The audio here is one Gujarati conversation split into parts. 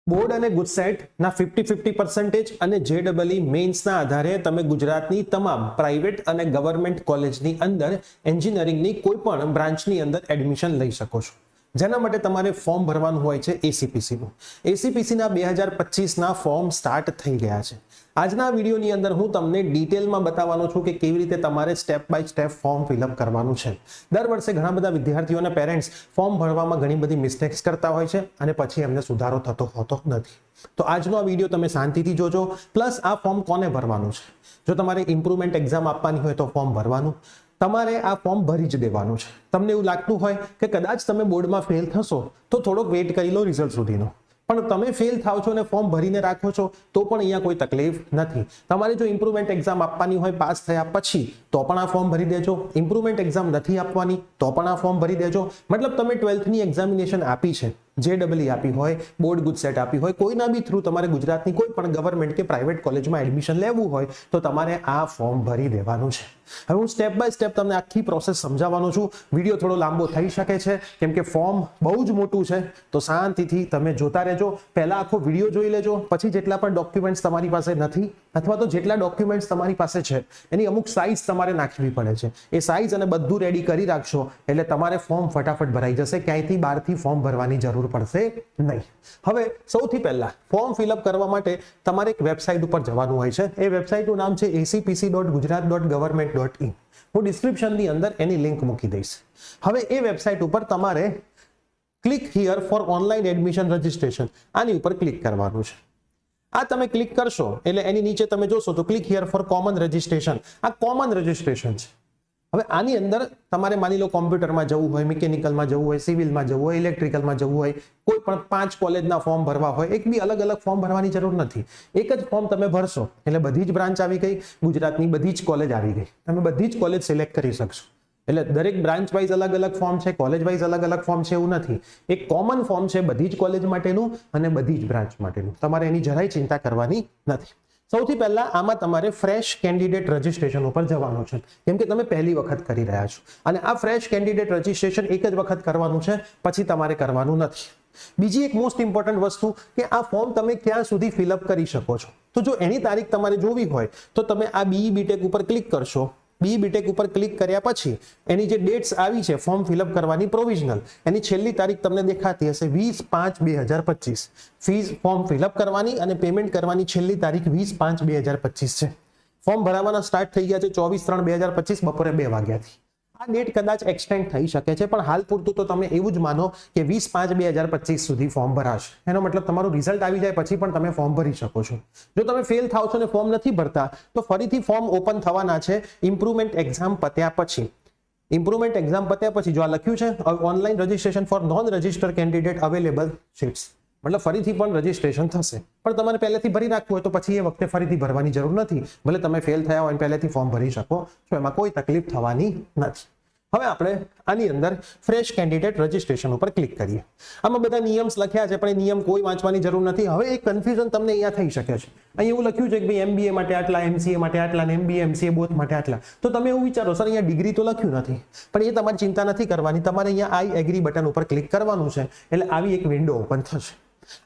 બોર્ડ અને ગુજસેટના 50-50% અને JEE મેઇન્સના આધારે તમે ગુજરાતની તમામ પ્રાઇવેટ અને ગવર્મેન્ટ કોલેજની અંદર એન્જિનિયરિંગની કોઈ પણ બ્રાન્ચની અંદર એડમિશન લઈ શકો છો. જેના માટે તમારે ફોર્મ ભરવાનું હોય છે એસીપીસીનું. એસીપીસીના 2025ના ફોર્મ સ્ટાર્ટ થઈ ગયા છે. આજના વિડીયોની અંદર હું તમને ડિટેલમાં બતાવવાનો છું કે કેવી રીતે તમારે step by step form fill up કરવાનું છે. દર વર્ષે ઘણા બધા વિદ્યાર્થીઓ અને પેરેન્ટ્સ ફોર્મ ભરવામાં ઘણી બધી મિસ્ટેક્સ કરતા હોય છે અને પછી એમને સુધારો થતો હોતો નથી. તો આજનો આ વિડીયો તમે શાંતિથી જોજો. પ્લસ આ ફોર્મ કોને ભરવાનું છે? જો તમારે ઇમ્પ્રુવમેન્ટ એક્ઝામ આપવાની હોય તો ફોર્મ ભરવાનું, તમારે આ ફોર્મ ભરી જ દેવાનું છે. તમને એવું લાગતું હોય કે કદાચ તમે બોર્ડમાં ફેલ થશો તો થોડોક વેઇટ કરી લો રિઝલ્ટ સુધીનો, પણ તમે ફેલ થાવ છો અને ફોર્મ ભરીને રાખો છો તો પણ અહીંયા કોઈ તકલીફ નથી. તમારે જો ઇમ્પ્રુવમેન્ટ એક્ઝામ આપવાની હોય પાસ થયા પછી તો પણ આ ફોર્મ ભરી દેજો. ઇમ્પ્રુવમેન્ટ એક્ઝામ નથી આપવાની તો પણ આ ફોર્મ ભરી દેજો. મતલબ તમે 12થની એક્ઝામિનેશન આપી છે, JEE આપી હોય, બોર્ડ ગુજસેટ આપી હોય, કોઈના બી થ્રુ તમારે ગુજરાતની કોઈ પણ ગવર્મેન્ટ કે પ્રાઇવેટ કોલેજમાં એડમિશન લેવું હોય તો તમારે આ ફોર્મ ભરી દેવાનું છે. હવે હું સ્ટેપ બાય સ્ટેપ તમને આખી પ્રોસેસ સમજાવવાનો છું. વિડીયો થોડો લાંબો થઈ શકે છે કેમ કે ફોર્મ બહુ જ મોટું છે, તો શાંતિથી તમે જોતા રહેજો. પહેલા આખો વિડીયો જોઈ લેજો, પછી જેટલા પણ ડોક્યુમેન્ટ્સ તમારી પાસે નથી અથવા તો જેટલા ડોક્યુમેન્ટ્સ તમારી પાસે છે એની અમુક સાઇઝ તમારે નાખવી પડે છે. એ સાઇઝ અને બધું રેડી કરી રાખશો એટલે તમારે ફોર્મ ફટાફટ ભરાઈ જશે. ક્યાંયથી બહારથી ફોર્મ ભરવાની જરૂર પડશે નહીં. હવે સૌથી પહેલા ફોર્મ ફિલઅપ કરવા માટે તમારે એક વેબસાઇટ ઉપર જવાનું હોય છે. એ વેબસાઇટનું નામ છે acpc.gujarat.government.in. હું ડિસ્ક્રિપ્શનની અંદર એની લિંક મૂકી દઈશ. હવે એ વેબસાઇટ ઉપર તમારે click here for online admission registration આની ઉપર ક્લિક કરવાનું છે. આ તમે ક્લિક કરશો એટલે એની નીચે તમે જોશો તો click here for common registration. આ કોમન રજિસ્ટ્રેશન છે. હવે આની અંદર તમારે માની લો કોમ્પ્યુટરમાં જવું હોય, મિકેનિકલમાં જવું હોય, સિવિલમાં જવું હોય, ઇલેક્ટ્રિકલમાં જવું હોય, કોઈ પણ 5 કોલેજના ફોર્મ ભરવા હોય, એક બી અલગ અલગ ફોર્મ ભરવાની જરૂર નથી. એક જ ફોર્મ તમે ભરશો એટલે બધી જ બ્રાન્ચ આવી ગઈ, ગુજરાતની બધી જ કોલેજ આવી ગઈ. તમે બધી જ કોલેજ સિલેક્ટ કરી શકશો. એટલે દરેક બ્રાન્ચ વાઇઝ અલગ અલગ ફોર્મ છે, કોલેજ વાઇઝ અલગ અલગ ફોર્મ છે એવું નથી. એક કોમન ફોર્મ છે બધી જ કોલેજ માટેનું અને બધી જ બ્રાન્ચ માટેનું. તમારે એની જરાય ચિંતા કરવાની નથી. સૌથી પહેલા આમાં તમારે ફ્રેશ કેન્ડિડેટ રજિસ્ટ્રેશન ઉપર જવાનું છે કેમ કે તમે પહેલી વખત કરી રહ્યા છો અને આ ફ્રેશ કેન્ડિડેટ રજિસ્ટ્રેશન એક જ વખત કરવાનું છે, પછી તમારે કરવાનું નથી. બીજી એક મોસ્ટ ઇમ્પોર્ટન્ટ વસ્તુ કે આ ફોર્મ તમે ક્યાં સુધી ફિલઅપ કરી શકો છો. તો જો એની તારીખ તમારે જોવી હોય તો તમે આ BE BTech ઉપર ક્લિક કરશો. BE BTech ઉપર ક્લિક કર્યા પછી એની જે ડેટ્સ આવી છે ફોર્મ ફિલઅપ કરવાની પ્રોવિઝનલ, એની છેલ્લી તારીખ તમને દેખાતી હશે 20/5/2025. ફીસ ફોર્મ ફિલઅપ કરવાની અને પેમેન્ટ કરવાની છેલ્લી તારીખ 20/5/2025 છે. ફોર્મ ભરાવાના સ્ટાર્ટ થઈ ગયા છે 24/3/2025 બપોરે 2 વાગ્યાથી. આ ડેટ કદાચ એક્સટેન્ડ થઈ શકે છે પણ હાલ પૂરતું તો તમે એવું જ માનો કે 20/5/2025 સુધી ફોર્મ ભરાશે. એનો મતલબ તમારું રિઝલ્ટ આવી જાય પછી પણ તમે ફોર્મ ભરી શકો છો. જો તમે ફેલ થાવ છો અને ફોર્મ નથી ભરતા તો ફરીથી ફોર્મ ઓપન થવાના છે ઇમ્પ્રુવમેન્ટ એક્ઝામ પત્યા પછી. ઇમ્પ્રુવમેન્ટ એક્ઝામ પત્યા પછી જો આ લખ્યું છે online registration four non registered candidate available seats, મતલબ ફરીથી પણ રજિસ્ટ્રેશન થશે. પણ તમારે પહેલેથી ભરી રાખવું હોય તો પછી એ વખતે ફરીથી ભરવાની જરૂર નથી. ભલે તમે ફેલ થયા હોય પહેલેથી ફોર્મ ભરી શકો છો, એમાં કોઈ તકલીફ થવાની નથી. હવે આપણે આની અંદર ફ્રેશ કેન્ડિડેટ રજિસ્ટ્રેશન ઉપર ક્લિક કરીએ. આમાં બધા નિયમ્સ લખ્યા છે પણ એ નિયમ કોઈ વાંચવાની જરૂર નથી. હવે એક કન્ફ્યુઝન તમને અહીંયા થઈ શકે છે. અહીં એવું લખ્યું છે કે ભાઈ MBA માટે આટલા, MCA માટે આટલા અને MBA MCA બોથ માટે આટલા. તો તમે એવું વિચારો સર અહીંયા ડિગ્રી તો લખ્યું નથી, પણ એ તમારે ચિંતા નથી કરવાની. તમારે અહીંયા આઈ એગ્રી બટન ઉપર ક્લિક કરવાનું છે એટલે આવી એક વિન્ડો ઓપન થશે.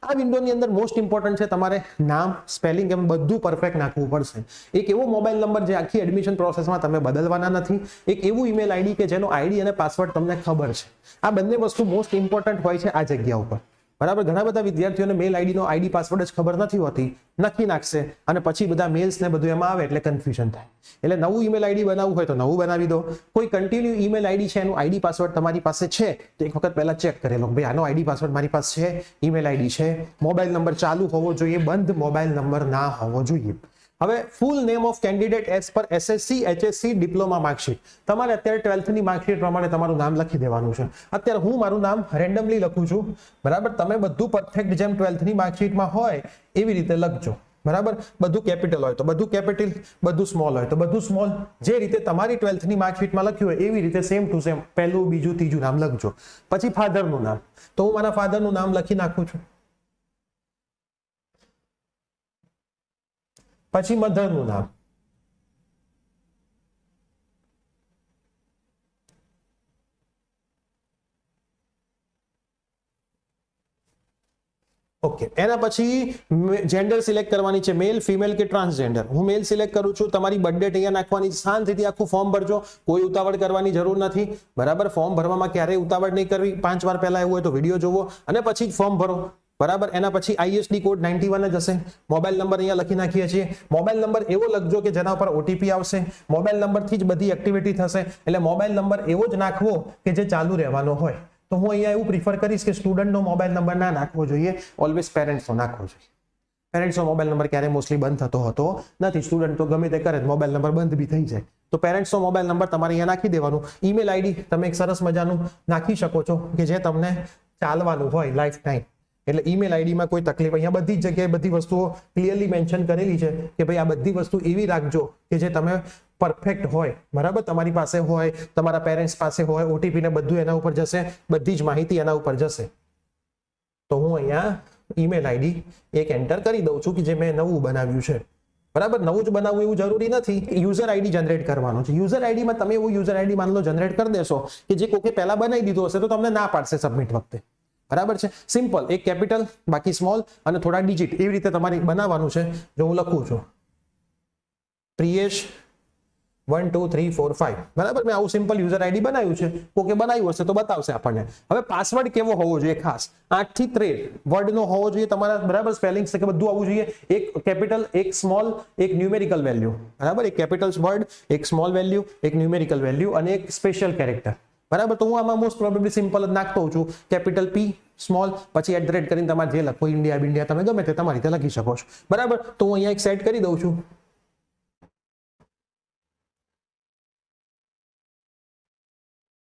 આ વિન્ડોની અંદર મોસ્ટ ઇમ્પોર્ટન્ટ છે તમારે નામ, સ્પેલિંગ એમ બધું પરફેક્ટ નાખવું પડશે. એક એવો મોબાઈલ નંબર જે આખી એડમિશન પ્રોસેસમાં તમે બદલવાના નથી. એક એવું ઈમેલ આઈડી કે જેનો આઈડી અને પાસવર્ડ તમને ખબર છે. આ બંને વસ્તુ મોસ્ટ ઇમ્પોર્ટન્ટ હોય છે આ જગ્યા ઉપર. બરાબર, ઘણા બધા વિદ્યાર્થીઓને મેલ આઈડી નો આઈડી પાસવર્ડ જ ખબર નથી હોતી, નક્કી નાખશે અને પછી બધા મેલ્સ ને બધું એમાં આવે એટલે કન્ફ્યુઝન થાય. એટલે નવું ઈમેલ આઈડી બનાવવું હોય તો નવું બનાવી દો. કોઈ કન્ટિન્યુ ઈમેલ આઈડી છે એનું આઈડી પાસવર્ડ તમારી પાસે છે તો એક વખત પહેલા ચેક કરી લો ભાઈ આનો આઈડી પાસવર્ડ મારી પાસે છે, ઈમેલ આઈડી છે, મોબાઈલ નંબર ચાલુ હોવો જોઈએ, બંધ મોબાઈલ નંબર ના હોવો જોઈએ. હવે ફૂલ name of candidate as per SSC HSC diploma marksheet. તમારે અત્યારે 12થની માર્કશીટ પ્રમાણે તમારું નામ લખી દેવાનું છે. અત્યારે હું મારું નામ રેન્ડમલી લખું છું. બરાબર, તમે બધું પરફેક્ટ જેમ 12થની માર્કશીટમાં હોય એવી રીતે લખજો. બરાબર, બધું કેપિટલ હોય તો બધું કેપિટલ, બધું સ્મોલ હોય તો બધું સ્મોલ. જે રીતે તમારી 12થની માર્કશીટમાં લખ્યું હોય એવી રીતે સેમ ટુ સેમ પહેલું, બીજું, ત્રીજું નામ લખજો. પછી ફાધરનું નામ, તો હું મારા ફાધરનું નામ લખી નાખું છું. પછી મધરનું નામ, ઓકે, એના પછી જેન્ડર સિલેક્ટ કરવાની છે, મેલ, ફિમેલ કે ટ્રાન્સજેન્ડર. હું મેલ સિલેક્ટ કરું છું. તમારી બર્થ ડેટ અહીંયા નાખવાની, શાંતિથી આખું ફોર્મ ભરજો, કોઈ ઉતાવળ કરવાની જરૂર નથી. બરાબર, ફોર્મ ભરવામાં ક્યારેય ઉતાવળ નહીં કરવી. 5 વાર પહેલા એવું હોય તો વિડીયો જોવો અને પછી જ ફોર્મ ભરો. બરાબર, એના પછી ISD કોડ 91 જ હશે. મોબાઈલ નંબર અહીંયા લખી નાખીએ છીએ. મોબાઈલ નંબર એવો લખજો કે જેના ઉપર OTP આવશે. મોબાઈલ નંબરથી જ બધી એક્ટિવિટી થશે, એટલે મોબાઈલ નંબર એવો જ નાખવો કે જે ચાલુ રહેવાનો હોય. તો હું અહીંયા એવું પ્રિફર કરીશ કે સ્ટુડન્ટનો મોબાઈલ નંબર ના નાખવો જોઈએ, ઓલવેઝ પેરેન્ટ્સનો નાખવો જોઈએ. પેરેન્ટ્સનો મોબાઈલ નંબર ક્યારે મોસ્ટલી બંધ થતો હોતો નથી. સ્ટુડન્ટ તો ગમે તે કરે, મોબાઈલ નંબર બંધ બી થઈ જાય. તો પેરેન્ટ્સનો મોબાઈલ નંબર તમારે અહીંયા નાખી દેવાનું. ઈમેલ ID તમે એક સરસ મજાનું નાખી શકો છો કે જે તમને ચાલવાનું હોય લાઈફ ટાઈમ. એટલે ઈમેલ આઈડીમાં કોઈ તકલીફ, અહીંયા બધી જ જગ્યાએ બધી વસ્તુઓ ક્લિયરલી મેન્શન કરેલી છે કે ભાઈ આ બધી વસ્તુ એવી રાખજો કે જે તમે પરફેક્ટ હોય. બરાબર, તમારી પાસે હોય, તમારા પેરેન્ટ્સ પાસે હોય, OTP ને બધું એના ઉપર જશે, બધી જ માહિતી એના ઉપર જશે. તો હું અહીંયા ઈમેલ ID એક એન્ટર કરી દઉં છું કે જે મેં નવું બનાવ્યું છે. બરાબર, નવું જ બનાવવું એવું જરૂરી નથી. યુઝર ID જનરેટ કરવાનું છે. યુઝર આઈડીમાં તમે એવું યુઝર ID માન લો જનરેટ કરી દેશો કે જે કોકે પહેલા બનાવી દીધું હશે તો તમને ના પાડશે સબમિટ વખતે. બરાબર છે, સિમ્પલ, એક કેપિટલ બાકી સ્મોલ અને થોડા ડિજિટ, એવી રીતે તમારે બનાવવાનું છે. જો હું લખું છું પ્રિયેશ 1 2 3 4 5. બરાબર, મેં આવું સિમ્પલ યુઝર ID બનાવ્યું છે. કોકે બનાવ્યું હશે તો બતાવશે આપણને. હવે પાસવર્ડ કેવો હોવો જોઈએ? ખાસ 8 થી 13 વર્ડનો હોવો જોઈએ તમારા. બરાબર, સ્પેલિંગ કે બધું આવવું જોઈએ. એક કેપિટલ, એક સ્મોલ, એક ન્યુમેરિકલ વેલ્યુ. બરાબર, એક કેપિટલ વર્ડ, એક સ્મોલ વેલ્યુ, એક ન્યુમેરિકલ વેલ્યુ અને એક સ્પેશિયલ કેરેક્ટર. બરાબર, તો હું આમાં મોસ્ટ પ્રોબેબલી સિમ્પલ જ નાખતો હોઉં છું. કેપિટલ P, સ્મોલ, પછી @ કરીને તમારે જે લખો, ઇન્ડિયા તમે ગમે તે તમારી રીતે લખી શકો છો. બરાબર, તો હું અહીંયા એક સેટ કરી દઉં છું.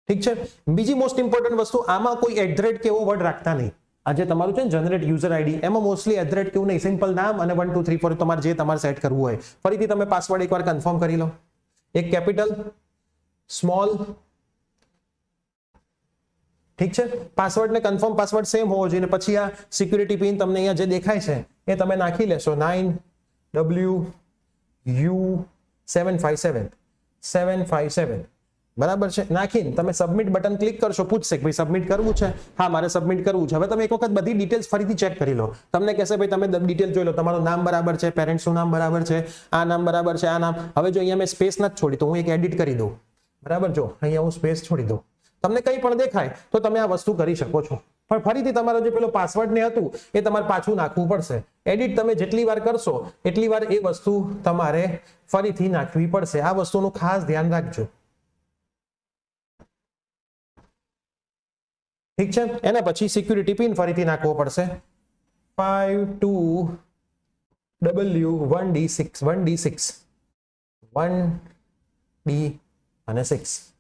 ઠીક છે. બીજી મોસ્ટ ઇમ્પોર્ટન્ટ વસ્તુ, આમાં કોઈ @ કે એવો વર્ડ રાખતા નહીં. આ જે તમારું છે ને જનરેટ યુઝર ID, એમાં મોસ્ટલી @ કેવું નહીં, સિમ્પલ નામ અને 1 2 3 4 તમારે જે તમારે સેટ કરવું હોય. ફરીથી તમે પાસવર્ડ એકવાર કન્ફર્મ કરી લો. એક કેપિટલ, સ્મોલ, ઠીક છે. પાસવર્ડ ને કન્ફર્મ પાસવર્ડ સેમ હોવો જોઈએ. પછી આ સિક્યુરિટી પિન તમને અહીંયા જે દેખાય છે એ તમે નાખી લેશો. 9WU757. બરાબર છે, નાખીને તમે સબમિટ બટન ક્લિક કરશો. પૂછશે કે ભાઈ સબમિટ કરવું છે? હા, મારે સબમિટ કરવું છે. હવે તમે એક વખત બધી ડિટેલ્સ ફરીથી ચેક કરી લો. તમને કહેશે ભાઈ તમે ડિટેલ જોઈ લો, તમારું નામ બરાબર છે, પેરેન્ટ્સનું નામ બરાબર છે, આ નામ બરાબર છે, આ નામ. હવે જો અહીંયા મેં સ્પેસ નથી છોડી તો હું એક એડિટ કરી દઉં. બરાબર, જો અહીંયા હું સ્પેસ છોડી દઉં. તમને કંઈ પણ દેખાય તો તમે આ વસ્તુ કરી શકો છો. પણ ફરીથી તમારો જે પેલો પાસવર્ડ ને હતું એ તમારે પાછું નાખવું પડશે. એડિટ તમે જેટલી વાર કરશો એટલી વાર એ વસ્તુ તમારે ફરીથી નાખવી પડશે. આ વસ્તુનું ખાસ ધ્યાન રાખજો. ઠીક છે. એના પછી સિક્યુરિટી પિન ફરીથી નાખવો પડશે. 52W1D6 1D અને 6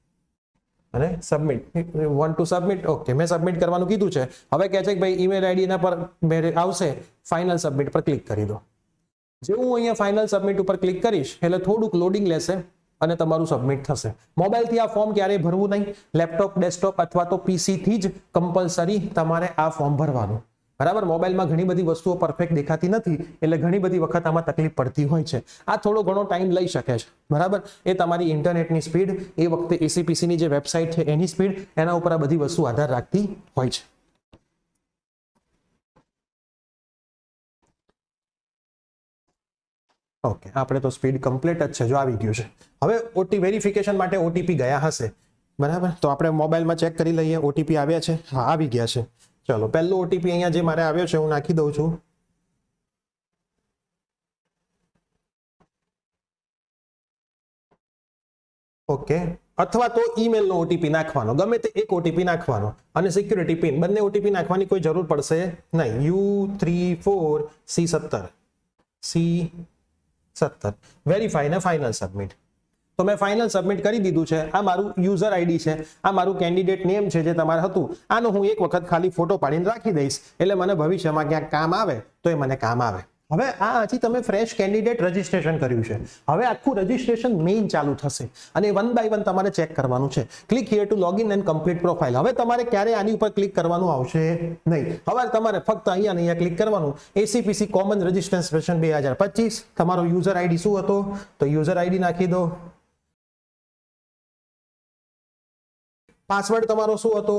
અને સબમિટ. 1 to submit. ઓકે, મેં સબમિટ કરવાનું કીધું છે. હવે કહે છે કે ભાઈ ઈમેલ ID ના પર આવશે, ફાઇનલ સબમિટ પર ક્લિક કરી દો. જેવું હું અહીંયા ફાઇનલ સબમિટ ઉપર ક્લિક કરીશ એટલે થોડુંક લોડિંગ લેશે અને તમારું સબમિટ થશે. મોબાઈલથી આ ફોર્મ ક્યારેય ભરવું નહીં. લેપટોપ, ડેસ્કટોપ અથવા તો PC થી જ કમ્પલસરી તમારે આ ફોર્મ ભરવાનું. બરાબર, મોબાઈલમાં ઘણી બધી વસ્તુઓ પરફેક્ટ દેખાતી નથી એટલે ઘણી બધી વખત આમાં તકલીફ પડતી હોય છે. આ થોડો ઘણો ટાઈમ લઈ શકે છે. બરાબર, એ તમારી ઇન્ટરનેટની સ્પીડ, એ વખતે ACPC ની જે વેબસાઇટ છે એની સ્પીડ, એના ઉપર આ બધી વસ્તુ આધાર રાખતી હોય છે. ઓકે, આપણે તો સ્પીડ કમ્પ્લીટ જ છે. જો આવી ગયું છે. હવે વેરિફિકેશન માટે OTP ગયા હશે. બરાબર, તો આપણે મોબાઈલમાં ચેક કરી લઈએ. OTP આવ્યા છે? હા, આવી ગયા છે. ચલો, પહેલો OTP અહીંયા જે મારે આવ્યો છે હું નાખી દઉં છું. ઓકે, અથવા તો ઈમેલનો OTP નાખવાનો, ગમે તે એક OTP નાખવાનો અને સિક્યુરિટી પિન, બંને OTP નાખવાની કોઈ જરૂર પડશે નહીં. U34C17 વેરીફાઈ ને ફાઇનલ સબમિટ. તો મેં ફાઇનલ સબમિટ કરી દીધું છે. આ મારું યુઝર ID છે, આ મારું કેન્ડિડેટ નેમ છે જે તમારે હતું. આનો હું એક વખત ખાલી ફોટો પાડીને રાખી દઈશ એટલે મને ભવિષ્યમાં ક્યાંક કામ આવે તો એ મને કામ આવે. હવે આ હજી તમે ફ્રેશ કેન્ડિડેટ રજીસ્ટ્રેશન કર્યું છે. હવે આખું રજીસ્ટ્રેશન મેઇન ચાલુ થશે અને 1 બાય 1 તમારે ચેક કરવાનું છે. Click here two login and complete profile. હવે તમારે ક્યારે આની ઉપર ક્લિક કરવાનું આવશે નહીં. હવે તમારે ફક્ત અહીંયા ને અહીંયા ક્લિક કરવાનું. ACPC common registration 2025. તમારો યુઝર ID શું હતો તો યુઝર ID નાખી દો. પાસવર્ડ તમારો શું હતો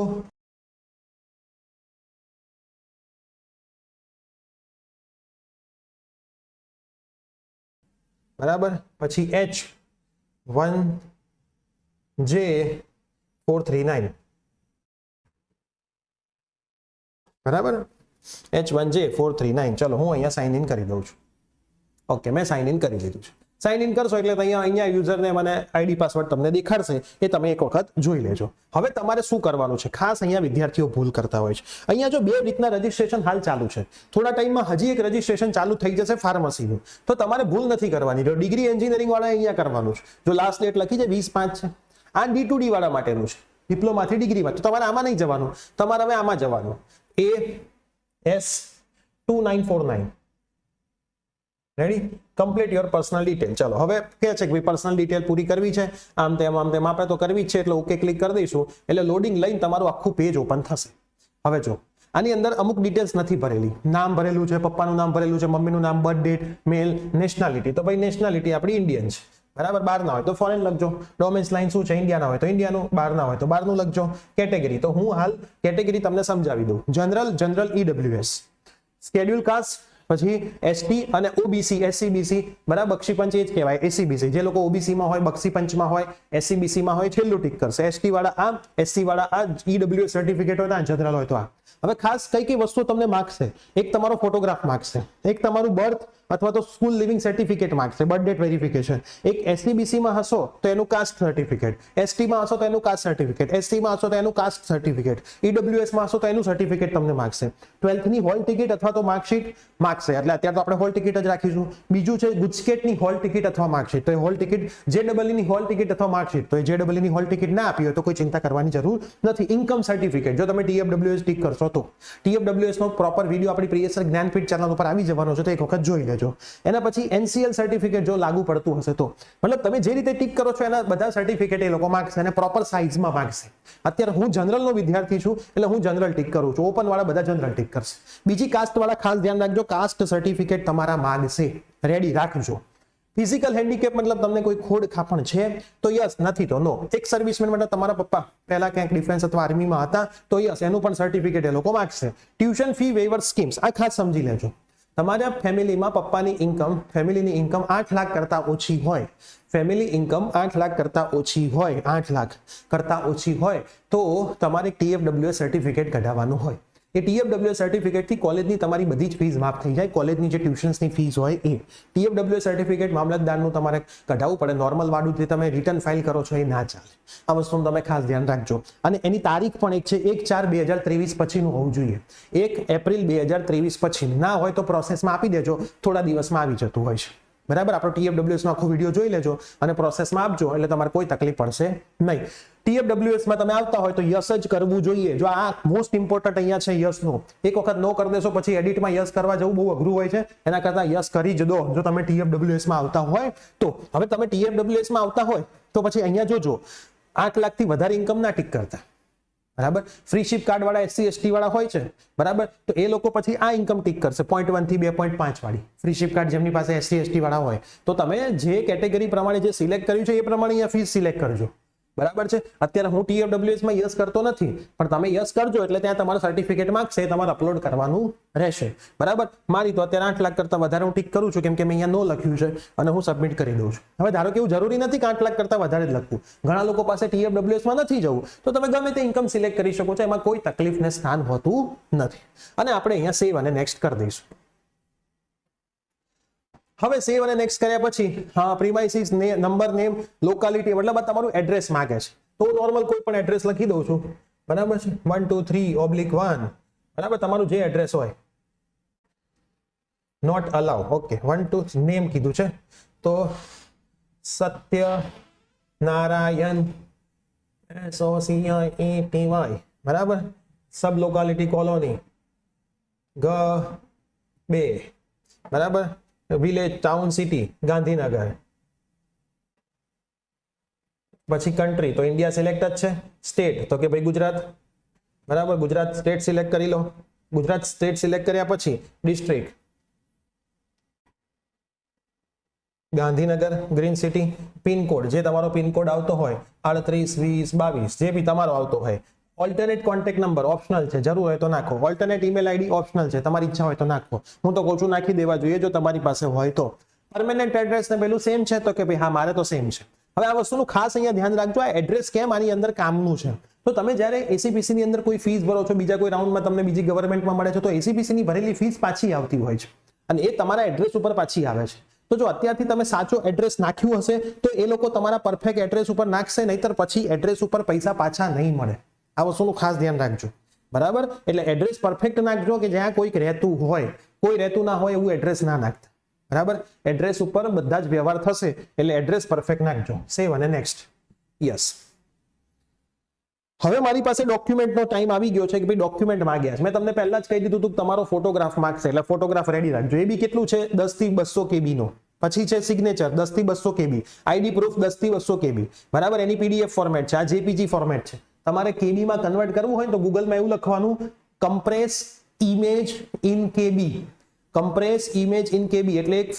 બરાબર, પછી H1J439 બરાબર, H1J439. ચલો હું અહીંયા સાઇન ઇન કરી દઉં છું. ઓકે, મેં સાઇન ઇન કરી દીધું છે. સાઇન ઇન કરશો એટલે અહીંયા યુઝરને મને આઈડી પાસવર્ડ તમને દેખાડશે, એ તમે એક વખત જોઈ લેજો. હવે તમારે શું કરવાનું છે, ખાસ અહીંયા વિદ્યાર્થીઓ ભૂલ કરતા હોય છે. અહીંયા જો બે રીતના રજીસ્ટ્રેશન હાલ ચાલુ છે, થોડા ટાઈમમાં હજી એક રજીસ્ટ્રેશન ચાલુ થઈ જશે ફાર્મસીનું, તો તમારે ભૂલ નથી કરવાની. જો ડિગ્રી એન્જિનિયરિંગ વાળા અહીંયા કરવાનું છે, જો લાસ્ટ ડેટ લખી છે 20/5 છે. આ D2D વાળા માટેનું છે, ડિપ્લોમાથી ડિગ્રીમાં. તો તમારે આમાં નહીં જવાનું, તમારે હવે આમાં જવાનું, AS2949. Ready, complete your personal detail. ચલો હવે કહે છે કે ભાઈ પર્સનલ ડિટેલ પૂરી કરવી છે, આમ તેમ આપણે તો કરવી જ છે, એટલે ઓકે ક્લિક કરી દઈશું એટલે લોડિંગ લઈને તમારું આખું પેજ ઓપન થશે. હવે જો આની અંદર અમુક ડિટેલ્સ નથી ભરેલી, નામ ભરેલું છે, પપ્પાનું નામ ભરેલું છે, મમ્મીનું નામ, બર્થ ડેટ, મેલ, નેશનાલિટી. તો ભાઈ નેશનાલિટી આપણી ઇન્ડિયન છે, બરાબર. બહાર ના હોય તો ફોરેન લખજો. ડોમેન્સ લાઇન શું છે, ઇન્ડિયાના હોય તો ઇન્ડિયાનું, બહાર ના હોય તો બહારનું લખજો. કેટેગરી તો હું હાલ કેટેગરી તમને સમજાવી દઉં. General EWS. સ્કેડ્યુલ કાસ્ટ, પછી એસટી અને ઓબીસી, SCBC, બરાબર. બક્ષીપંચ એ જ કહેવાય, SCBC. જે લોકો ઓબીસી માં હોય, બક્ષીપંચમાં હોય, SCBC માં હોય, છેલ્લું ટીક કરશે. એસટી વાળા આ, SC વાળા આ, EWS સર્ટિફિકેટ હોય તો આ, જનરલ હોય તો આ. હવે ખાસ કઈ વસ્તુ તમને માગશે, એક તમારો ફોટોગ્રાફ માગશે, એક તમારું બર્થ અથવા તો સ્કૂલ લિવિંગ સર્ટિફિકેટ માગશે, બર્થ ડેટ વેરિફિકેશન. એક SCBC માં હશો તો એનું કાસ્ટ સર્ટિફિકેટ, ST માં હશો તો એનું કાસ્ટ સર્ટિફિકેટ, SC માં હશો તો એનું કાસ્ટ સર્ટિફિકેટ, EWS માં હશો તો એનું સર્ટિફિકેટ તમને માગશે. 12th ની હોલ ટિકિટ અથવા તો માર્કશીટ માગશે, એટલે અત્યારે તો આપણે હોલ ટિકિટ જ રાખીશું. બીજું છે ગુજકેટની હોલ ટિકિટ અથવા માર્કશીટ, તો એ હોલ ટિકિટ, JEE ની હોલ ટિકિટ અથવા માર્કશીટ, તો એ JEE ની હોલ ટિકિટ ના આપી હોય તો કોઈ ચિંતા કરવાની જરૂર નથી. ઇન્કમ સર્ટિફિકેટ, જો તમે TFWS ટિક કરશો તો TFWS નો પ્રોપર વિડીયો આપણી પ્રિયસર જ્ઞાનપીઠ ચેનલ ઉપર આવી જવાનો છે, તો એક વખત જોઈ લેજો. એના પછી NCL સર્ટિફિકેટ જો લાગુ પડતું હશે તો, મતલબ તમે જે રીતે ટિક કરો છો એના બધા સર્ટિફિકેટ એ લોકો માંગશે અને પ્રોપર સાઇઝમાં માંગશે. અત્યારે હું જનરલ નો વિદ્યાર્થી છું એટલે હું જનરલ ટિક કરું છું, ઓપન વાળા બધા જનરલ ટિક કરશે. બીજી કાસ્ટ વાળા ખાસ ધ્યાન રાખજો, કાસ્ટ સર્ટિફિકેટ તમારા માંગશે, રેડી રાખજો. ફિઝિકલ હેન્ડીકેપ મતલબ તમને કોઈ ખોડ ખાપણ છે તો યસ, નથી તો નો. એક સર્વિસમેન માટે તમારા પપ્પા પહેલા ક્યાંક ડિફેન્સ અથવા આર્મીમાં હતા તો યસ, એનું પણ સર્ટિફિકેટ એ લોકો માંગશે. ટ્યુશન ફી વેવર સ્કીમ્સ, આ ખાસ સમજી લેજો. તમારા ફેમિલીમાં પપ્પાની ઇન્કમ, ફેમિલીની ઇન્કમ 8 લાખ કરતા ઓછી હોય, ફેમિલી ઇન્કમ 8 લાખ કરતા ઓછી હોય, 8 લાખ કરતા ઓછી હોય તો તમારે TFWS સર્ટિફિકેટ કઢાવવાનું હોય. એ TFWS સર્ટિફિકેટ થી કોલેજની તમારી બધી જ ફીસ માફ થઈ જાય. કોલેજની જે ટ્યુશન્સની ફીસ હોય એ TFWS સર્ટિફિકેટ મામલતદારનું તમારે કઢાવવું પડે. નોર્મલ વાળું જે તમે રિટર્ન ફાઇલ કરો છો એ ના ચાલે. આ વસ્તુનું તમે ખાસ ધ્યાન રાખજો. અને એની તારીખ પણ એક છે, 1/4/2023 પછીનું હોવું જોઈએ. 1 એપ્રિલ 2023 પછી ના હોય તો પ્રોસેસમાં આપી દેજો, થોડા દિવસમાં આવી જતું હોય છે, બરાબર. આપણો TFWS નો આખો વિડીયો જોઈ લેજો અને પ્રોસેસમાં આપજો એટલે તમારે કોઈ તકલીફ પડશે નહીં. TFWS માં તમે આવતા હોય તો યસ જ કરવું જોઈએ. જો આ મોસ્ટ ઇમ્પોર્ટન્ટ અહીંયા છે યસ નો, એક વખત નો કરી દેશો પછી એડિટમાં યસ કરવા જવું બહુ અઘરું હોય છે, એના કરતા યસ કરી જ દો જો તમે TFWS માં આવતા હોય તો. હવે તમે TFWS માં આવતા હોય તો પછી અહીંયા જોજો 8 લાખથી વધારે ઇન્કમ ના ટિક કરતા, બરાબર. ફ્રી શિપ કાર્ડ વાળા SC ST વાળા હોય છે, બરાબર, તો એ લોકો પછી આ ઇન્કમ ટિક કરશે 0.1 થી 2.5 વાળી ફ્રી શિપ કાર્ડ જેમની પાસે SC ST વાળા હોય. તો તમે જે કેટેગરી પ્રમાણે જે સિલેક્ટ કર્યું છે એ પ્રમાણે અહીંયા ફીસ સિલેક્ટ કરજો, બરાબર છે. અત્યારે હું TFWS માં યસ કરતો નથી પણ તમે યસ કરજો એટલે ત્યાં તમારું સર્ટિફિકેટ માંગશે, તમારે અપલોડ કરવાનું રહેશે, બરાબર. મારી તો અત્યારે 8 લાખ કરતા વધારે હું ટિક કરું છું કેમ કે મેં અહીંયા નો લખ્યું છે અને હું સબમિટ કરી દઉં છું. હવે ધારો કે એવું જરૂરી નથી કે 8 લાખ કરતા વધારે જ લખવું, ઘણા લોકો પાસે TFWS માં નથી જવું તો તમે ગમે તે ઇન્કમ સિલેક્ટ કરી શકો છો, એમાં કોઈ તકલીફને સ્થાન હોતું નથી. અને આપણે અહીંયા સેવ અને નેક્સ્ટ કરી દઈશું. હવે સેવ અને નેક્સ્ટ કર્યા પછી પ્રીમાઇસીસ નંબર, નેમ, લોકાલિટી મતલબ આ તમારું એડ્રેસ માંગે છે તો નોર્મલ કોઈ પણ એડ્રેસ લખી દઉં છું, બરાબર છે. 123/1, બરાબર, તમારું જે એડ્રેસ હોય. Not allow, okay. 12 નેમ કીધું છે તો સત્યનારાયણ SOCIATY, બરાબર. સબ લોકાલિટી કોલોની G2, બરાબર. Village, town, city Gandhinagar. પછી કન્ટ્રી તો ઇન્ડિયા સિલેક્ટ જ છે. સ્ટેટ તો કે ભાઈ ગુજરાત, બરાબર, ગુજરાત સ્ટેટ સિલેક્ટ કરી લો. ગુજરાત સ્ટેટ સિલેક્ટ કર્યા પછી district Gandhinagar, green city. Pin code જે તમારો પિનકોડ આવતો હોય 38, 20, 22 જે બી તમારો આવતો હોય. ઓલ્ટરનેટ કોન્ટેક્ટ નંબર ઓપ્શનલ છે, જરૂર હોય તો નાખો. ઓલ્ટરનેટ ઈમેલ આઈડી ઓપ્શનલ છે, તમારી ઈચ્છા હોય તો નાખો. હું તો કહું છું નાખી દેવા જોઈએ જો તમારી પાસે હોય તો. પરમેનન્ટ એડ્રેસ ને પેલું સેમ છે તો કે ભાઈ હા મારે તો સેમ છે. હવે આ વસ્તુનું ખાસ અહીંયા ધ્યાન રાખજો, આ એડ્રેસ કેમ આની અંદર કામનું છે. તો તમે જ્યારે એસીપીસી ની અંદર કોઈ ફીસ ભરો છો, બીજા કોઈ રાઉન્ડમાં તમને બીજી ગવર્મેન્ટમાં મળે છે, તો એસીપીસી ની ભરેલી ફીસ પાછી આવતી હોય છે અને એ તમારા એડ્રેસ ઉપર પાછી આવે છે. તો જો અત્યારથી તમે સાચો એડ્રેસ નાખ્યું હશે તો એ લોકો તમારા પરફેક્ટ એડ્રેસ ઉપર નાખશે, નહીતર પછી એડ્રેસ ઉપર પૈસા પાછા નહીં મળે. આ વસ્તુનું ખાસ ધ્યાન રાખજો, બરાબર. એટલે એડ્રેસ પરફેક્ટ નાખજો કે જ્યાં કોઈક રહેતું હોય, કોઈ રહેતું ના હોય એવું એડ્રેસ ના નાખતા, બરાબર. એડ્રેસ ઉપર બધા જ વ્યવહાર થશે એટલે એડ્રેસ પરફેક્ટ નાખજો. સેવ અને નેક્સ્ટ. યસ. હવે મારી પાસે ડોક્યુમેન્ટનો ટાઈમ આવી ગયો છે કે ભાઈ ડોક્યુમેન્ટ માંગ્યા છે. મેં તમને પહેલા જ કહી દીધું હતું કે તમારો ફોટોગ્રાફ માંગશે એટલે ફોટોગ્રાફ રેડી રાખજો. એ બી કેટલું છે? 10 થી 200 KB નો. પછી છે સિગ્નેચર 10 થી 200 KB, આઈડી પ્રૂફ 10 થી 200 KB, બરાબર. એની પીડીએફ ફોર્મેટ છે, આ જેપીજી ફોર્મેટ છે. તમારે KB માં કન્વર્ટ કરવું હોય તો ગૂગલમાં એવું લખવાનું compress image in KB, compress image in KB એટલે એક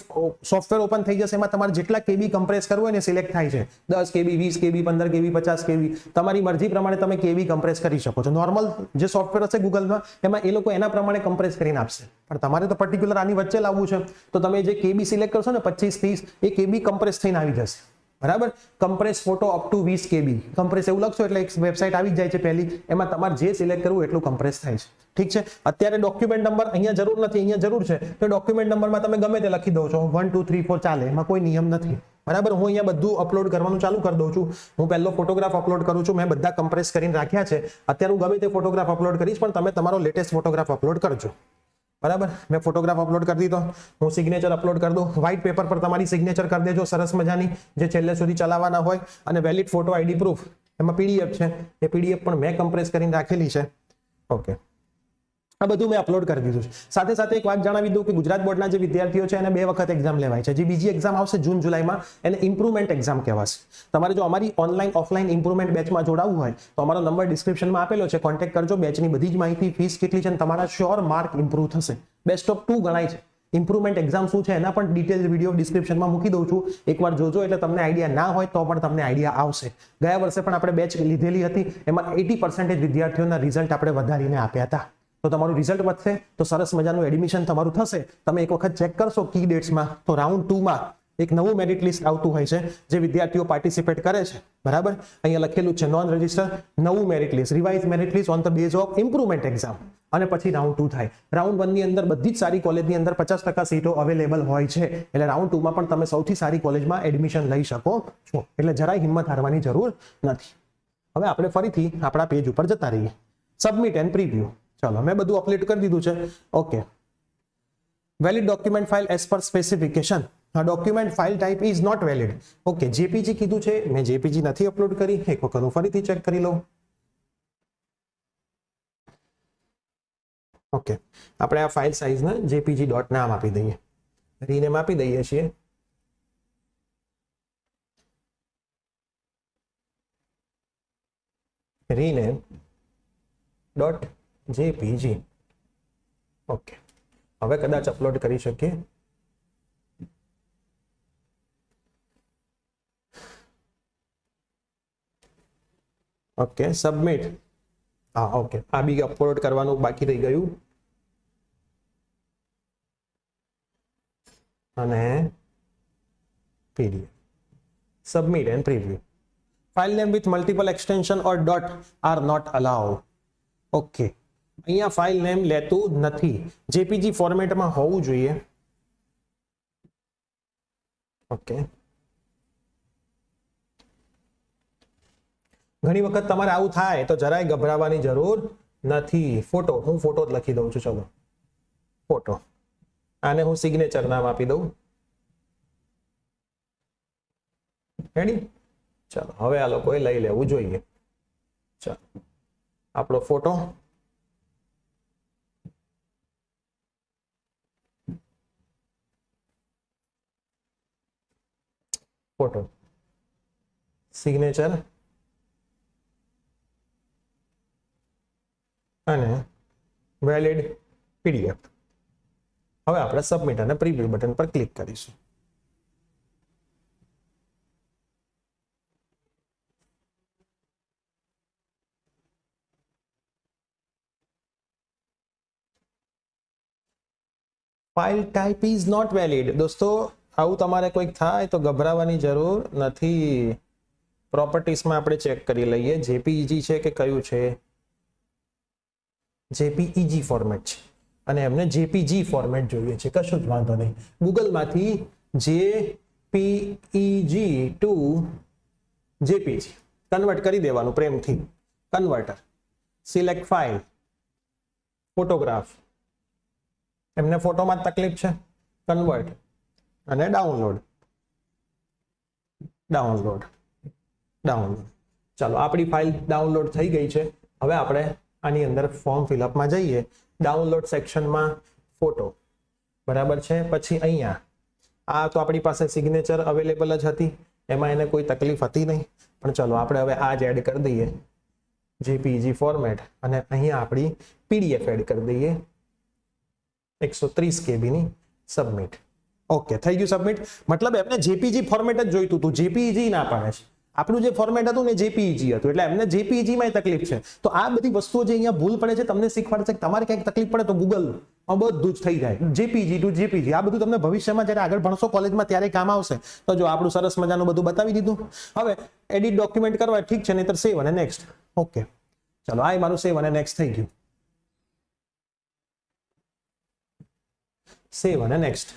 સોફ્ટવેર ઓપન થઈ જશે, એમાં તમારે જેટલા KB કમ્પ્રેસ કરવું હોય ને સિલેક્ટ થાય છે. 10 KB, 20 KB, 15 KB, 50 KB, તમારી મરજી પ્રમાણે તમે KB કમ્પ્રેસ કરી શકો છો. નોર્મલ જે સોફ્ટવેર હશે ગૂગલમાં એમાં એ લોકો એના પ્રમાણે કમ્પ્રેસ કરીને આપશે, પણ તમારે તો પર્ટિક્યુલર આની વચ્ચે લાવવું છે તો તમે જે KB સિલેક્ટ કરશો ને 25 30 એ KB કમ્પ્રેસ થઈને આવી જશે, બરાબર. Compress photo up to 20 KB compress એવું લખશો એટલે એક વેબસાઇટ આવી જાય છે પહેલી, એમાં તમારે જે સિલેક્ટ કરવું એટલું કમ્પ્રેસ થાય છે. ઠીક છે. અત્યારે ડોક્યુમેન્ટ નંબર અહીંયા જરૂર નથી, અહીંયા જરૂર છે તો ડોક્યુમેન્ટ નંબરમાં તમે ગમે તે લખી દો છો, 1 2 3 4 ચાલે, એમાં કોઈ નિયમ નથી, બરાબર. હું અહીંયા બધું અપલોડ કરવાનું ચાલુ કરી દઉં છું. હું પહેલો ફોટોગ્રાફ અપલોડ કરું છું, મેં બધા કમ્પ્રેસ કરીને રાખ્યા છે. અત્યારે હું ગમે તે ફોટોગ્રાફ અપલોડ કરીશ પણ તમે તમારો લેટેસ્ટ ફોટોગ્રાફ અપલોડ કરજો, બરાબર. મેં ફોટોગ્રાફ અપલોડ કરી દીધો. હું સિગ્નેચર અપલોડ કરી દઉં. વ્હાઇટ પેપર પર તમારી સિગ્નેચર કરી દેજો સરસ મજાની, જે છેલ્લે સુધી ચલાવવાના હોય. અને વેલિડ ફોટો આઈડી પ્રૂફ એમાં પીડીએફ છે, એ પીડીએફ પણ મેં કમ્પ્રેસ કરીને રાખેલી છે. ઓકે, આ બધું મેં અપલોડ કરી દીધું છે. સાથે સાથે એક વાત જણાવી દઉં કે ગુજરાત બોર્ડના જે વિદ્યાર્થીઓ છે એને 2 વખત એક્ઝામ લેવાય છે. જે બીજી એક્ઝામ આવશે જૂન જુલાઈમાં એને ઇમ્પ્રુવમેન્ટ એક્ઝામ કહેવાશે. તમારે જો અમારી ઓનલાઈન ઓફલાઈન ઇમ્પ્રુવમેન્ટ બેચમાં જોડાવવું હોય તો અમારો નંબર ડિસ્ક્રિપ્શનમાં આપેલો છે, કોન્ટેક્ટ કરજો. બેચની બધી જ માહિતી, ફીસ કેટલી છે અને તમારા શ્યોર માર્ક ઇમ્પ્રુવ થશે. બેસ્ટ ઓફ 2 ગણાય છે. ઇમ્પ્રુવમેન્ટ એક્ઝામ શું છે એના પણ ડિટેલ વિડીયો ડિસ્ક્રિપ્શનમાં મૂકી દઉં છું, એકવાર જોજો એટલે તમને આઈડિયા ના હોય તો પણ તમને આઈડિયા આવશે. ગયા વર્ષે પણ આપણે બેચ લીધેલી હતી, એમાં 80% વિદ્યાર્થીઓના રિઝલ્ટ આપણે વધારીને આપ્યા હતા. તો તમારું રિઝલ્ટ વધશે તો સરસ મજાનું એડમિશન તમારું થશે. તમે એક વખત ચેક કરશો કી ડેટ્સમાં તો રાઉન્ડ 2 માં એક નવું મેરિટ લિસ્ટ આવતું હોય છે જે વિદ્યાર્થીઓ પાર્ટિસિપેટ કરે છે, બરાબર. અહીંયા લખેલું છે નોન રજિસ્ટર નવું merit list, revise merit list on the base of improvement exam. અને પછી રાઉન્ડ 2 થાય. રાઉન્ડ 1 ની અંદર બધી જ સારી કોલેજની અંદર 50% સીટો અવેલેબલ હોય છે, એટલે રાઉન્ડ 2 માં પણ તમે સૌથી સારી કોલેજમાં એડમિશન લઈ શકો છો. એટલે જરાય હિંમત હારવાની જરૂર નથી. હવે આપણે ફરીથી આપણા પેજ ઉપર જતા રહીએ. Submit and preview. ચાલો, મેં બધું અપલોડ કરી દીધું છે. Okay, valid document file as per specification. હા, document file type is not valid. Okay, JPG કીધું છે, મેં જેપીજી નથી અપલોડ કરી. એક વખત હું ફરીથી ચેક કરી લઉં. ઓકે, આપણે આ ફાઇલ સાઇઝને જેપીજી ડોટ નામ આપી દઈએ, રીનેમ આપી દઈએ છીએ. Rename dot JPG. ઓકે, હવે કદાચ અપલોડ કરી શકીએ. Okay, submit. હા, ઓકે, આ બી અપલોડ કરવાનું બાકી રહી ગયું. અને PDF. Submit and preview. File name with multiple extension or dot are not allowed. Okay, અહીંયા ફાઇલ નેમ લેતું નથી, જેપીજી ફોર્મેટમાં હોવું જોઈએ. ઓકે, ઘણી વખત તમારે આવું થાય તો જરાય ગભરાવાની જરૂર નથી. ફોટો, હું ફોટો જ લખી દઉં છું. ચલો, ફોટો. આને હું સિગ્નેચર નામ આપી દઉં. રેડી? ચાલો, હવે આ લોકોએ લઈ લેવું જોઈએ. ચાલો, આપણો ફોટો. ફોટો, સિગ્નેચર અને વેલિડ પીડીએફ. હવે આપણે સબમિટ અને પ્રીવ્યુ બટન પર ક્લિક કરીશું. File type is not valid. દોસ્તો, આવું તમારે કોઈક થાય તો ગભરાવાની જરૂર નથી. પ્રોપર્ટીઝમાં આપણે ચેક કરી લઈએ જેપીઈજી છે કે કયું છે. જેપીઈજી ફોર્મેટ છે અને એમને જેપીજી ફોર્મેટ જોઈએ છે. કશું જ વાંધો નહીં, ગૂગલમાંથી જેપીઈજી ટુ જેપીજી કન્વર્ટ કરી દેવાનું પ્રેમથી. કન્વર્ટર, સિલેક્ટ ફાઇલ, ફોટોગ્રાફ, એમને ફોટોમાં જ તકલીફ છે. કન્વર્ટ અને ડાઉનલોડ. ચાલો આપણી ફાઇલ ડાઉનલોડ થઈ ગઈ છે. હવે આપણે આની અંદર ફોર્મ ફિલઅપમાં જઈએ. ડાઉનલોડ સેક્શનમાં ફોટો બરાબર છે. પછી અહીંયા આ તો આપણી પાસે સિગ્નેચર અવેલેબલ જ હતી, એમાં એને કોઈ તકલીફ હતી નહીં. પણ ચલો આપણે હવે આ જ એડ કરી દઈએ જેપીજી ફોર્મેટ અને અહીંયા આપણી પીડીએફ એડ કરી દઈએ 130 KB ની. સબમિટ. ઓકે, થઈ ગયું સબમિટ. મતલબ એમને જેપીજી ફોર્મેટ જ જોઈતું હતું, જેપીજી ના પાડે છે. આપણું જે ફોર્મેટ હતું ને જેપીજી હતું, એટલે એમને જેપીજી માં તકલીફ છે. તો આ બધી વસ્તુઓ જે અહીંયા ભૂલ પડે છે તમને શીખવાડશે કે તમારે ક્યાંક તકલીફ પડે તો ગૂગલ બધું જ થઈ જાય. જેપીજી ટુ જેપીજી આ બધું તમને ભવિષ્યમાં જ્યારે આગળ ભણશો કોલેજમાં ત્યારે કામ આવશે. તો જો આપણું સરસ મજાનું બધું બતાવી દીધું. હવે એડિટ ડોક્યુમેન્ટ કરવા ઠીક છે, નહીતર સેવ અને નેક્સ્ટ. ઓકે, ચલો આ મારું સેવ અને નેક્સ્ટ થઈ ગયું. સેવ અને નેક્સ્ટ.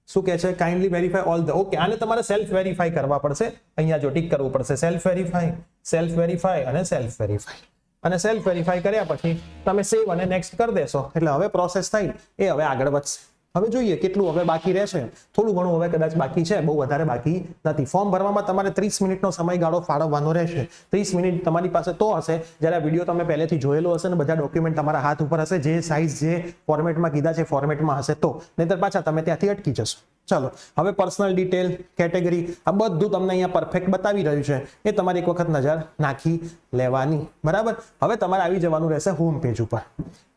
શું કહે છે? Kindly verify all the. Okay, આને તમારે સેલ્ફ વેરીફાઈ કરવા પડશે. અહીંયા જો ટિક કરવું પડશે સેલ્ફ વેરીફાઈ અને સેલ્ફ વેરીફાઈ. અને સેલ્ફ વેરીફાઈ કર્યા પછી તમે સેવ અને નેક્સ્ટ કરી દેશો એટલે હવે પ્રોસેસ થઈ એ હવે આગળ વધશે. હવે જોઈએ કેટલું હવે બાકી રહેશે. થોડું ઘણું હવે કદાચ બાકી છે, બહુ વધારે બાકી નથી. ફોર્મ ભરવામાં તમારે 30 મિનિટનો સમયગાળો ફાળવવાનો રહેશે. 30 મિનિટ તમારી પાસે તો હશે જ્યારે આ વિડીયો તમે પહેલેથી જોયેલો હશે ને બધા ડોક્યુમેન્ટ તમારા હાથ ઉપર હશે, જે સાઇઝ જે ફોર્મેટમાં કીધા છે ફોર્મેટમાં હશે તો, નહીતર પાછા તમે ત્યાંથી અટકી જશો. ચાલો હવે પર્સનલ ડિટેલ, કેટેગરી આ બધું તમને અહીંયા પરફેક્ટ બતાવી રહ્યું છે. એ તમારે એક વખત નજર નાખી લેવાની. બરાબર. હવે તમારે આવી જવાનું રહેશે હોમ પેજ ઉપર.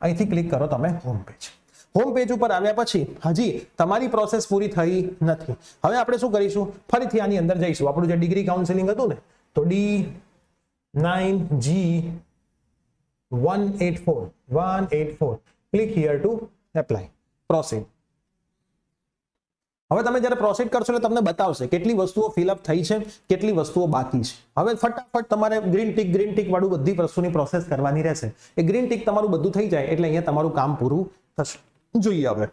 અહીંથી ક્લિક કરો તમે હોમ પેજ. હોમ પેજ ઉપર આવ્યા પછી હજી તમારી પ્રોસેસ પૂરી થઈ નથી. હવે આપણે શું કરીશું? ફરીથી આની અંદર જઈશું. આપણું જે ડિગ્રી કાઉન્સેલિંગ હતું ને, તો D9G184 click here to apply. Proceed. હવે તમે જ્યારે પ્રોસીડ કરશો એટલે તમને બતાવશે કેટલી વસ્તુઓ ફિલઅપ થઈ છે, કેટલી વસ્તુઓ બાકી છે. હવે ફટાફટ તમારે ગ્રીન ટીક વાળું બધી વસ્તુની પ્રોસેસ કરવાની રહેશે. એ ગ્રીન ટીક તમારું બધું થઈ જાય એટલે અહીંયા તમારું કામ પૂરું થશે. જોઈએ હવે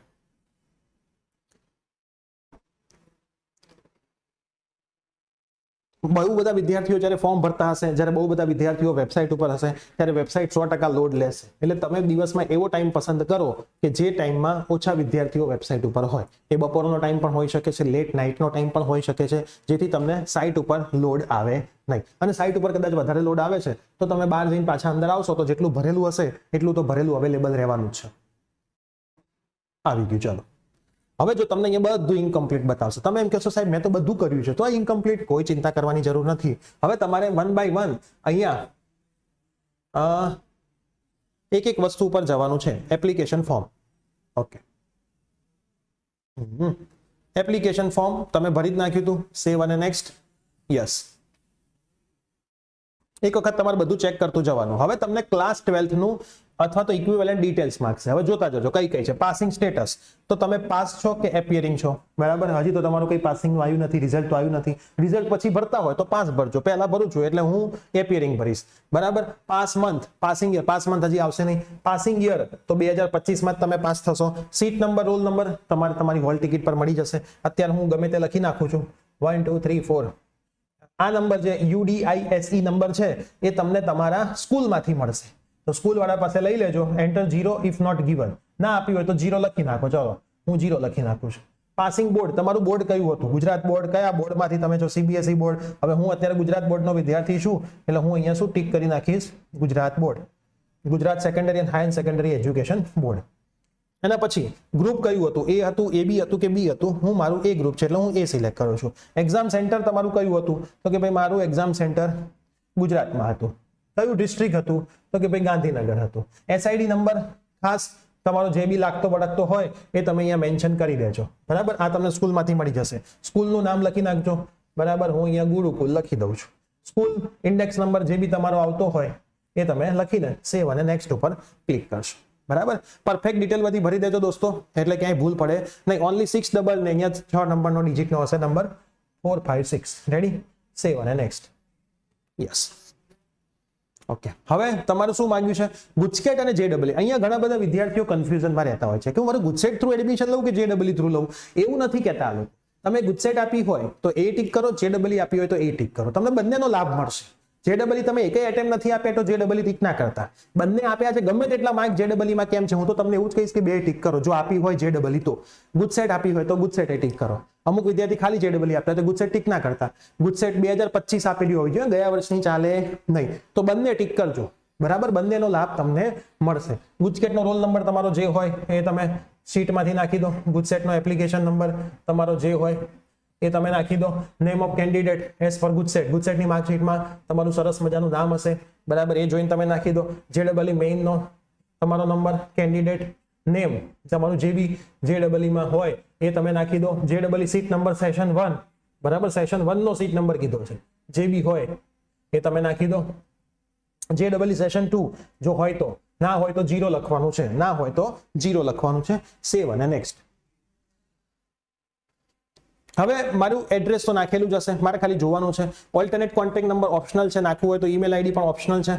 બહુ બધા વિદ્યાર્થીઓ જ્યારે ફોર્મ ભરતા હશે, જ્યારે બહુ બધા વિદ્યાર્થીઓ વેબસાઇટ ઉપર હશે, ત્યારે વેબસાઇટ 100% લોડ લેશે. એટલે તમે દિવસમાં એવો ટાઈમ પસંદ કરો કે જે ટાઈમમાં ઓછા વિદ્યાર્થીઓ વેબસાઇટ ઉપર હોય. એ બપોરનો ટાઈમ પણ હોઈ શકે છે, લેટ નાઇટનો ટાઈમ પણ હોઈ શકે છે, જેથી તમને સાઇટ ઉપર લોડ આવે નહીં. અને સાઇટ ઉપર કદાચ વધારે લોડ આવે છે તો તમે બહાર જઈને પાછા અંદર આવશો તો જેટલું ભરેલું હશે એટલું તો ભરેલું અવેલેબલ રહેવાનું છે. આવી ગયું. ચાલો હવે જો તમને અહીંયા બધું ઇનકમ્પ્લીટ બતાવશે, તમે એમ કહેશો સાહેબ મેં તો બધું કર્યું છે તો આ ઇનકમ્પ્લીટ. કોઈ ચિંતા કરવાની જરૂર નથી. હવે તમારે 1 by 1 અહીંયા એક એક વસ્તુ ઉપર જવાનું છે. Application form. Okay, application form તમે ભરી જ નાખ્યું હતું. સેવ અને નેક્સ્ટ. યસ. એક વખત તમારે બધું ચેક કરતું જવાનું. હવે તમને ક્લાસ 12th નું અથવા તો ઇક્વિવેલન્ટ ડિટેલ્સ માંગશે. હવે જોતા જજો કઈ કઈ છે. પાસિંગ સ્ટેટસ, તો તમે પાસ છો કે એપિયરિંગ છો? બરાબર. હજી તો તમારું કઈ પાસિંગ આવ્યું નથી, રિઝલ્ટ તો આવ્યું નથી. રિઝલ્ટ પછી ભરતા હોય તો પાસ ભરજો. પહેલા ભરું છું એટલે હું એપિયરિંગ ભરીશ. બરાબર. Pass month, passing year. Pass month હજી આવશે નહીં. પાસિંગ યર તો 2025 માં તમે પાસ થશો. સીટ નંબર, રોલ નંબર તમારે તમારી હોલ ટિકિટ પર મળી જશે. અત્યારે હું ગમે તે લખી નાખું છું 1 2 3 4. આ નંબર જે UDISE નંબર છે એ તમને તમારા સ્કૂલમાંથી મળશે. તો સ્કૂલ વાળા પાસે લઈ લેજો. Enter 0 if not given. ના આપ્યું હોય તો 0 લખી નાખો. ચલો હું 0 લખી નાખું છું. પાસિંગ બોર્ડ, તમારું બોર્ડ કયું હતું? ગુજરાત બોર્ડ. કયા બોર્ડમાંથી તમે છો? CBSE board. હવે હું અત્યારે ગુજરાત બોર્ડનો વિદ્યાર્થી છું એટલે હું અહીંયા શું ટીક કરી નાખીશ? Gujarat board. Gujarat secondary and higher secondary education board. એના પછી ગ્રુપ કયું હતું? એ હતું, AB હતું કે B હતું? હું મારું A ગ્રુપ છે એટલે હું A સિલેક્ટ કરું છું. એક્ઝામ સેન્ટર તમારું કયું હતું? તો કે ભાઈ મારું એક્ઝામ સેન્ટર ગુજરાતમાં હતું. કયું ડિસ્ટ્રિક્ટ હતું? તો કે ભાઈ ગાંધીનગર હતું. SID નંબર ખાસ તમારો જે બી લાગતો વળગતો હોય એ તમે અહીંયા મેન્શન કરી દેજો. બરાબર. આ તમને સ્કૂલમાંથી મળી જશે. સ્કૂલનું નામ લખી નાખજો. બરાબર. હું અહીંયા ગુરુકુલ લખી દઉં છું. સ્કૂલ ઇન્ડેક્સ નંબર જે બી તમારો આવતો હોય એ તમે લખીને સેવ અને નેક્સ્ટ ઉપર ક્લિક કરશો. બરાબર. પરફેક્ટ ડિટેલ બધી ભરી દેજો દોસ્તો, એટલે ક્યાંય ભૂલ પડે નહીં. ઓનલી 6 ડબલ ને અહીંયા 6 નંબરનો ડિજિટનો હશે, નંબર 4 5 6. રેડી, સેવ અને નેક્સ્ટ. Yes, okay. હવે તમારું શું માંગ્યું છે? ગુજકેટ અને JEE. અહીંયા ઘણા બધા વિદ્યાર્થીઓ કન્ફ્યુઝનમાં રહેતા હોય છે કે હું મારું ગુજકેટ થ્રુ એડમિશન લઉં કે JEE થ્રુ લઉં. એવું નથી કહેતા આ લોકો. તમે ગુજકેટ આપી હોય તો એ ટીક કરો, JEE આપી હોય તો એ ટીક કરો. તમને બંનેનો લાભ મળશે. JEE તમે એકય એટેમ્પ નથી આપ્યા તો JEE ટીક ના કરતા. બંને આપ્યા છે, ગમે તેટલા માર્ક JEE માં કેમ છે, હું તો તમને એવું જ કહીશ કે બે ટીક કરો. જો આપી હોય JEE તો, ગુજકેટ આપી હોય તો ગુજકેટ એ ટીક કરો. અમુક વિદ્યાર્થી ખાલી JEE આપતા તો ગુજકેટ ટીક ના કરતા. ગુજકેટ 2025 આપેલી હોવી જોઈએ, ગયા વર્ષની ચાલે નહીં. તો બંને ટીક કરજો, બરાબર. બંનેનો લાભ તમને મળશે. ગુજકેટનો રોલ નંબર તમારો જે હોય એ તમે શીટમાંથી નાખી દો. ગુજકેટનો એપ્લિકેશન નંબર તમારો જે હોય એ તમે નાખી દો. Name of candidate as per GUJCET, ગુજકેટની માર્કશીટમાં તમારું સરસ મજાનું નામ હશે, બરાબર. એ જોઈને તમે નાખી દો. JEE મેઇનનો તમારો નંબર, કેન્ડિડેટ નેમ તમારું જે બી JEE માં હોય એ તમે નાખી દો. JEE સીટ નંબર સેશન 1, બરાબર. સેશન 1 નો સીટ નંબર કીધો છે, જે બી હોય એ તમે નાખી દો. JEE સેશન 2 જો હોય તો, ના હોય તો 0 લખવાનું છે, ના હોય તો 0 લખવાનું છે. સેવ અને નેક્સ્ટ. હવે મારું એડ્રેસ તો નાખેલું જ હશે, મારે ખાલી જોવાનું છે. ઓલ્ટરનેટ કોન્ટેક્ટ નંબર ઓપ્શનલ છે, નાખવું હોય તો ઈમેલ આઈડી પણ ઓપ્શનલ છે.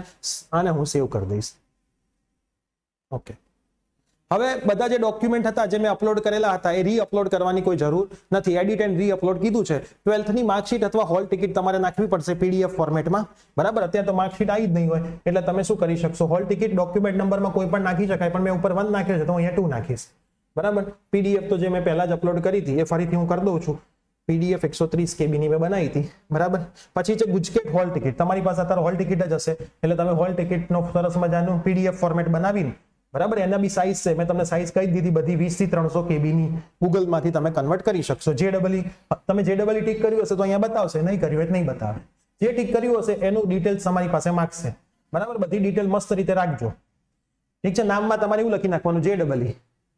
આને હું સેવ કરી દઈશ. ઓકે. હવે બધા જે ડોક્યુમેન્ટ હતા જે મેં અપલોડ કરેલા હતા એ રીઅપલોડ કરવાની કોઈ જરૂર નથી. એડિટ એન્ડ રીઅપલોડ કીધું છે. 12th ની માર્કશીટ અથવા હોલ ટિકિટ તમારે નાખવી પડશે PDF ફોર્મેટમાં, બરાબર. અત્યારે તો માર્કશીટ આવી જ નહીં હોય એટલે તમે શું કરી શકશો? હોલ ટિકિટ ડોક્યુમેન્ટ નંબરમાં કોઈ પણ નાખી શકાય, પણ મેં ઉપર 1 નાખ્યો છે તો અહીંયા 2 નાખીશ, બરાબર. PDF તો જે મેં પહેલા જ અપલોડ કરી હતી એ ફરીથી હું કરી દઉં છું. PDF 130 KB ની મેં બનાવી હતી, બરાબર. પછી છે ગુજકેટ હોલ ટિકિટ. તમારી પાસે અત્યારે હોલ ટિકિટ જ હશે એટલે તમે હોલ ટિકિટનો સરસ મજાનું PDF ફોર્મેટ બનાવીને, બરાબર. એના બી સાઇઝ છે, મેં તમને સાઇઝ કહી દીધી બધી 20 થી 300 KB ની Google માંથી તમે કન્વર્ટ કરી શકશો. તમે JEE ટીક કર્યું હશે તો અહીંયા બતાવશે, નહીં કર્યું હોય તો નહીં બતાવે. જે ટીક કર્યું હશે એનું ડિટેલ્સ તમારી પાસે માંગશે, બરાબર. બધી ડિટેલ મસ્ત રીતે રાખજો, ઠીક છે. નામમાં તમારે એવું લખી નાખવાનું JEE,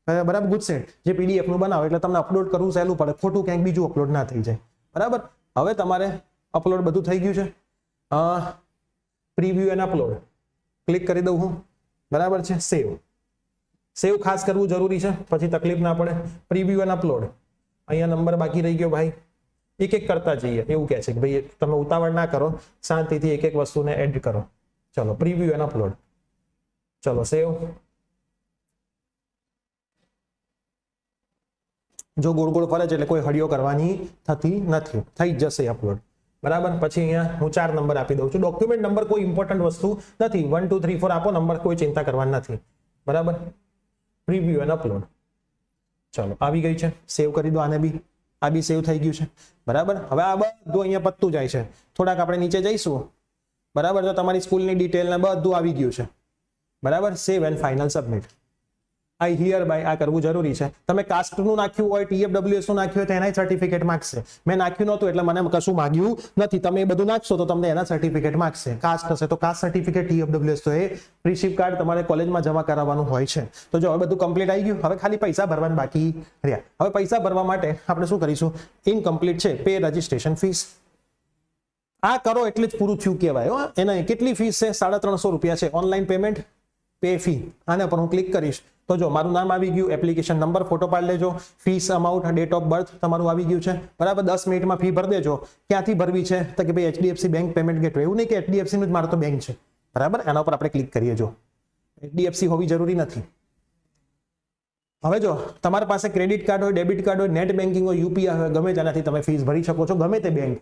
બરાબર. ગુજકેટ જે PDF નું બનાવો એટલે તમને અપલોડ કરવું સહેલું પડે, ખોટું ક્યાંક બીજું અપલોડ ના થઈ જાય, બરાબર. હવે તમારે અપલોડ બધું થઈ ગયું છે. પ્રીવ્યુ એન્ડ અપલોડ ક્લિક કરી દઉં હું, બરાબર છે. સેવ ખાસ કરવું જરૂરી છે, પછી તકલીફ ના પડે. Preview and upload. અહીંયા નંબર બાકી રહી ગયો ભાઈ, એક એક કરતા જઈએ. એવું કહે છે કે ભાઈ તમે ઉતાવળ ના કરો, શાંતિથી એક એક વસ્તુને એડ કરો. ચલો, પ્રીવ્યુ એન્ડ અપલોડ. ચલો સેવ. જો ગોળ ગોળ ફરે છે એટલે કોઈ હળિયો કરવાની થતી નથી, થઈ જ જશે અપલોડ, બરાબર. પછી અહીંયા હું 4 નંબર આપી દઉં છું. ડોક્યુમેન્ટ નંબર કોઈ ઇમ્પોર્ટન્ટ વસ્તુ નથી, 1 2 3 4 આપો નંબર, કોઈ ચિંતા કરવાની નથી, બરાબર. Preview and upload. ચલો, આવી ગઈ છે. સેવ કરી દો આને બી. આ બી સેવ થઈ ગયું છે, બરાબર. હવે આ બધું અહીંયા પત્તું જાય છે. થોડાક આપણે નીચે જઈશું, બરાબર. તો તમારી સ્કૂલની ડિટેલ ને બધું આવી ગયું છે, બરાબર. Save and final submit. I hereby આ કરવું જરૂરી છે. તમે કાસ્ટનું નાખ્યું હોય, TFWS નું નાખ્યું હોય તો એના સર્ટિફિકેટ માંગશે. મેં નાખ્યું નહોતું એટલે મને કશું માંગ્યું નથી. તમે એ બધું નાખશો તો તમને એના સર્ટિફિકેટ માંગશે. કાસ્ટ હશે તો કાસ્ટ સર્ટિફિકેટ, TFWS તો એ રિસીપ કાર્ડ તમારે કોલેજમાં જમા કરાવવાનું હોય છે. તો જો હવે બધું કમ્પ્લીટ આવી ગયું. હવે ખાલી પૈસા ભરવાનું બાકી રહ્યા. હવે પૈસા ભરવા માટે આપણે શું કરીશું? ઇનકમ્પ્લીટ છે, પે રજિસ્ટ્રેશન ફીસ. આ કરો એટલે જ પૂરું થયું કહેવાય. એના કેટલી ફીસ છે? 350 રૂપિયા છે. Online payment, pay fee. આના પર હું ક્લિક કરીશ તો જો મારું નામ આવી ગયું, એપ્લિકેશન નંબર, ફોટો પાડી લેજો, fees amount, date of birth તમારું આવી ગયું છે, બરાબર. 10 મિનિટમાં ફી ભરી દેજો. ક્યાંથી ભરવી છે? તો કે ભાઈ HDFC બેંક પેમેન્ટ ગેટવે. એવું નહીં કે HDFC નું જ મારું તો બેંક છે, બરાબર. એના ઉપર આપણે ક્લિક કરીએ. જો HDFC હોવી જરૂરી નથી. હવે જો તમારી પાસે ક્રેડિટ કાર્ડ હોય, ડેબિટ કાર્ડ હોય, નેટ બેન્કિંગ હોય, UPI હોય, ગમે તેનાથી તમે ફીસ ભરી શકો છો, ગમે તે બેંક.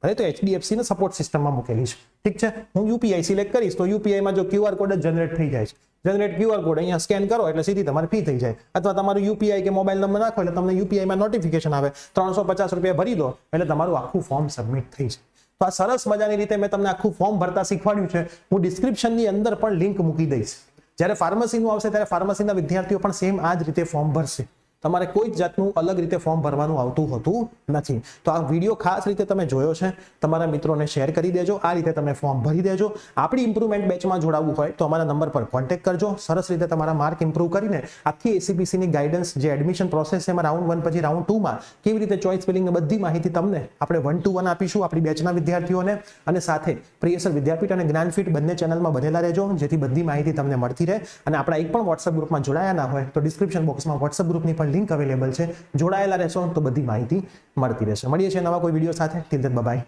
ભલે તો HDFC ને સપોર્ટ સિસ્ટમમાં મૂકેલી છે, ઠીક છે. હું UPI સિલેક્ટ કરીશ તો UPI માં જો QR કોડ જ જનરેટ થઈ જાય છે. જનરેટ QR કોડ અહીંયા સ્કેન કરો એટલે સીધી તમારી ફી થઈ જાય. અથવા તમારું UPI કે મોબાઈલ નંબર નાખો એટલે તમને UPI માં નોટિફિકેશન આવે. 350 રૂપિયા ભરી દો એટલે તમારું આખું ફોર્મ સબમિટ થઈ જાય. તો આ સરસ મજાની રીતે મેં તમને આખું ફોર્મ ભરતા શીખવાડ્યું છે. હું ડિસ્ક્રિપ્શનની અંદર પણ લિંક મૂકી દઈશ. જ્યારે ફાર્મસીનું આવશે ત્યારે ફાર્મસીના વિદ્યાર્થીઓ પણ સેમ આ જ રીતે ફોર્મ ભરશે. તમારે કોઈ જ જાતનું અલગ રીતે ફોર્મ ભરવાનું આવતું હોતું નથી. તો આ વિડીયો ખાસ રીતે તમે જોયો છે, તમારા મિત્રોને શેર કરી દેજો. આ રીતે તમે ફોર્મ ભરી દેજો. આપણી ઇમ્પ્રુવમેન્ટ બેચમાં જોડાવવું હોય તો અમારા નંબર પર કોન્ટેક્ટ કરજો. સરસ રીતે તમારા માર્ક ઇમ્પ્રુવ કરીને આખી એસીપીસીની ગાઈડન્સ, જે એડમિશન પ્રોસેસ છે, એમાં રાઉન્ડ 1 પછી રાઉન્ડ 2 માં કેવી રીતે ચોઇસ ફિલિંગની બધી માહિતી તમને આપણે 1-to-1 આપીશું આપણી બેચના વિદ્યાર્થીઓને. અને સાથે પ્રિયસર વિદ્યાપીઠ અને જ્ઞાનફીટ બંને ચેનલમાં બનેલા રહેજો, જેથી બધી માહિતી તમને મળતી રહે. અને આપણા એક પણ વોટ્સઅપ ગ્રુપમાં જોડાયા ના હોય તો ડિસ્ક્રિપ્શન બોક્સમાં વોટ્સઅપ ગ્રુપની પણ લિંક અવેલેબલ છે. જોડાયેલા રહેશો તો બધી માહિતી મળતી રહેશે. મળીએ છીએ નવા કોઈ વિડીયો સાથે. Till then by.